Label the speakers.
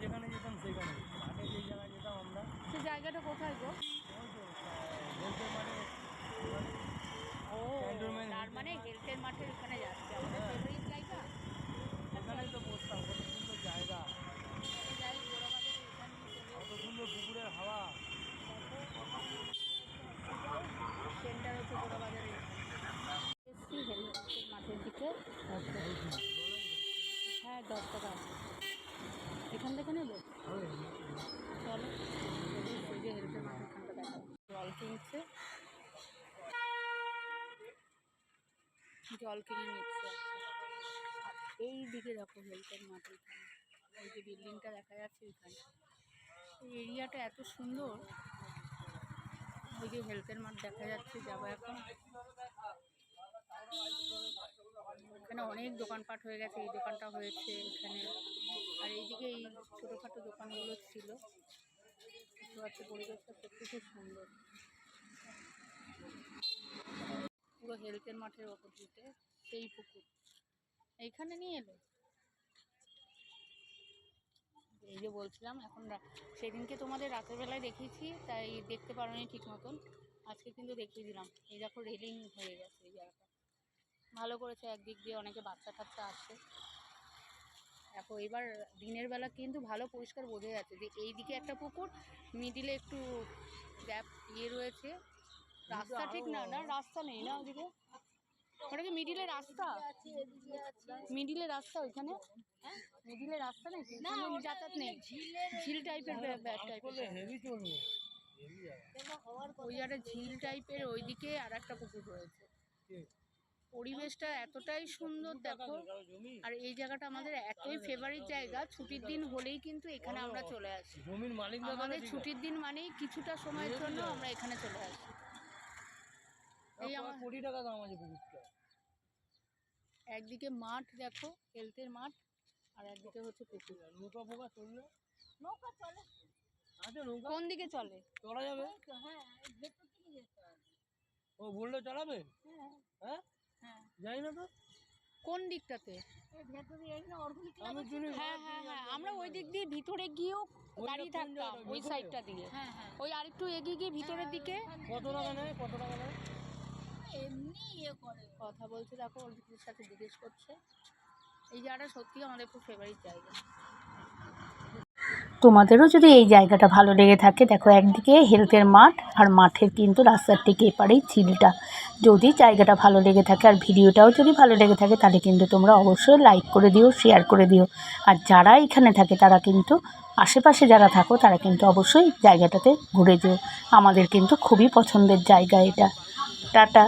Speaker 1: যেখানে যেতাম সেখানে, আগে যে জায়গায় যেতাম আমরা।
Speaker 2: সে জায়গাটা কোথায় গো?
Speaker 1: হেলথের মাঠে।
Speaker 2: ও, তার মানে হেলথের মাঠের এখানে যাচ্ছে আমাদের ফেভারিট জায়গা।
Speaker 1: এখানেই তো বসতাম, কত সুন্দর জায়গা,
Speaker 2: যাই গোড়াবাজারে এখান দিয়ে চলে
Speaker 1: কত সুন্দর পুকুরের হাওয়া।
Speaker 2: সেন্টার হচ্ছে গোড়াবাজারে এসছি হেলথের মাঠের দিকে। হ্যাঁ 10 টাকা এখান থেকে নেবে। চলো ওই যে হেলথের মাঠেরখানটা দেখা জল কিনছে, জল কিনে নিচ্ছে। আর এই দিকে দেখো হেলথের মাঠের ওই যে বিল্ডিংটা দেখা যাচ্ছে ওইখানে, এই এরিয়াটা এত সুন্দর। ওই যে হেলথের মাঠ দেখা যাচ্ছে, যাবো এখন। এখানে অনেক দোকানপাট হয়ে গেছে, এই দোকানটা হয়েছে এখানে, আর এইদিকে এই ছোটোখাটো দোকানগুলো ছিল। বুঝতে পারছি পরিবেশটা সত্যি খুব সুন্দর। পুরো হেলথের মাঠের অপোজিটে সেই পুকুর, এইখানে নিয়ে এলো। এই যে বলছিলাম এখন, সেদিনকে তোমাদের রাতের বেলায় দেখিয়েছি তাই দেখতে পারোনি ঠিক মতন, আজকে কিন্তু দেখিয়ে দিলাম। এই দেখো রেলিং হয়ে গেছে এই জায়গাটা, ভালো করেছে। একদিক দিয়ে অনেকে বাচ্চা কাচ্চা আসে। দেখো এবার দিনের বেলা কিন্তু ভালো পরিষ্কার বোঝা যাচ্ছে যে এই দিকে একটা পুকুর, মিডিলে একটু গ্যাপ রয়েছে। রাস্তা ঠিক না, না রাস্তা নেই না ওদিকে, ওটা কি মিডিলে রাস্তা? মিডিলে রাস্তা ওইখানে, মিডিলে রাস্তা নেই, যাতায়াত নেই, ঝিল টাইপের ওই একটা ঝিল টাইপের ওইদিকে আর একটা পুকুর রয়েছে। পরিবেশটা এতটাই সুন্দর দেখো। আর এই জায়গাটা আমাদের এতই ফেভারিট জায়গা, ছুটির দিন হলেই কিন্তু এখানে আমরা চলে আসি। আমাদের ছুটির দিন মানেই কিছুটা সময়ের জন্য আমরা এখানে চলে আসি। এই আমার
Speaker 1: কোটি টাকা দাম আছে পুকুরটা।
Speaker 2: একদিকে মাঠ দেখো হেলথের মাঠ, আর একদিকে হচ্ছে পুকুর।
Speaker 1: নৌকা ফোকা চললে,
Speaker 2: নৌকা চলে,
Speaker 1: আচ্ছা নৌকা
Speaker 2: কোন দিকে চলে?
Speaker 1: চলা যাবে।
Speaker 2: হ্যাঁ ভেতর দিকে যেতে হবে।
Speaker 1: ও বললে চালাবে?
Speaker 2: হ্যাঁ
Speaker 1: হ্যাঁ
Speaker 2: হ্যাঁ।
Speaker 1: যাই না তো
Speaker 2: কোন দিকটাতে? হ্যাঁ হ্যাঁ হ্যাঁ, আমরা ওই দিক দিয়ে ভিতরে গিয়েও দাঁড়িয়ে থাকতাম ওই সাইডটা দিয়ে। হ্যাঁ হ্যাঁ, ওই আরেকটু এগিয়ে গিয়ে ভিতরের দিকে।
Speaker 1: কত টাকা নেয়, কত টাকা নেয়?
Speaker 2: এমনি ইয়ে করে কথা বলছে, দেখো ওর সাথে জিজ্ঞেস করছে। এই জায়গাটা সত্যি আমাদের খুব ফেভারিট জায়গা।
Speaker 3: তোমাদেরও যদি এই জায়গাটা ভালো লেগে থাকে, দেখো একদিকে হেলথের মাঠ আর মাঠের কিন্তু রাস্তার ঠিক এপারেই ঝিলটা। যদি জায়গাটা ভালো লেগে থাকে আর ভিডিওটাও যদি ভালো লেগে থাকে তাহলে কিন্তু তোমরা অবশ্যই লাইক করে দিও, শেয়ার করে দিও। আর যারা এখানে থাকে তারা কিন্তু আশেপাশে যারা থাকো তারা কিন্তু অবশ্যই জায়গাটাতে ঘুরে যেও। আমাদের কিন্তু খুবই পছন্দের জায়গা এটা। টাটা।